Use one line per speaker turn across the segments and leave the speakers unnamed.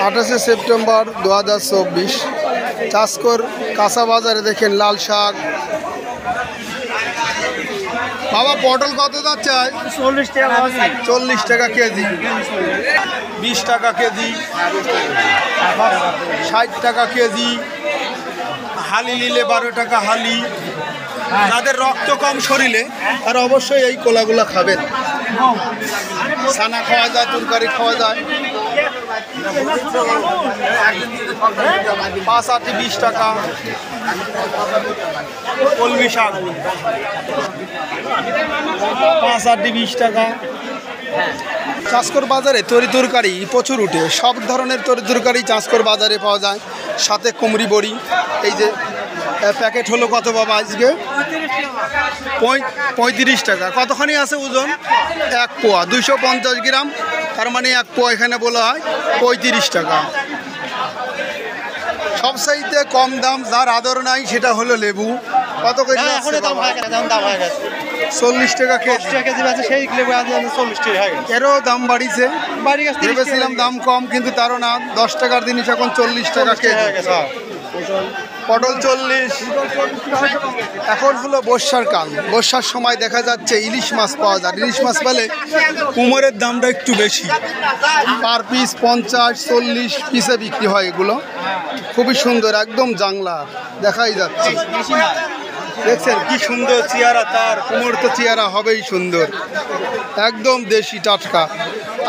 28 September 2024 চাষকর কাঁচা বাজারে দেখেন লাল শাক। বাবা পটল কত যাচ্ছে? 40 টাকা কেজি, 20 টাকা কেজি, 60 টাকা কেজি। হালি নিলে 12 টাকা হালি। যাদের রক্ত কম শরীরে আর অবশ্যই এই কোলাগুলো খাবেন। ছানা খাওয়া যায়, তরকারি খাওয়া যায়। 5 8 20 টাকা। কলমি শাক 5 8 20 টাকা। চাষকর বাজারে তরি তরকারি প্রচুর উঠে, সব ধরনের তরি তরকারি চাষকর বাজারে পাওয়া যায়। সাথে কুমড়ি বড়ি। এই যে প্যাকেট হলো কত বাবা আজকে? 35 টাকা। কতখানি আছে ওজন? 1 পোয়া, 250 গ্রাম। তার মানে 1 পোয়া এখানে বলা হয় 35 টাকা। সবচাইতে কম দাম, যার আদর নাই, সেটা হলো লেবু। কত করে? 40 টাকা কেজি। এরও দাম বাড়িছে। ভেবেছিলাম দাম কম, কিন্তু তারও না। 10 টাকার জিনিস এখন 40 টাকা কেজি। পটল 40। এখন হলো বর্ষার কাল। বর্ষার সময় দেখা যাচ্ছে ইলিশ মাছ পাওয়া যায়। ইলিশ মাছ পেলে কুমোরের দামটা একটু বেশি, পার পিস 50 40 পিসে বিক্রি হয়। এগুলো খুবই সুন্দর, একদম জাংলা দেখাই যাচ্ছে। দেখছেন কি সুন্দর চেহারা তার। কুমোর তো চেহারা হবেই সুন্দর, একদম দেশি টাটকা।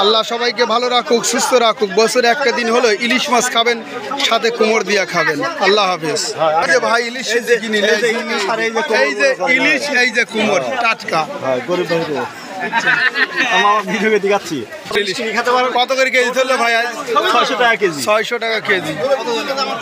আল্লাহ সবাইকে ভালো রাখুক, সুস্থ রাখুক। বছরে একটা দিন হলো ইলিশ মাছ খাবেন, সাথে কুমোর দিয়া খাবেন। আল্লাহ হাফেজ। ভাই ইলিশ কিনিলে, এই যে ইলিশ, এই যে কুমোর টাটকা। কত করে কেজি ধরলো ভাই? 600 টাকা কেজি। 600 টাকা কেজি।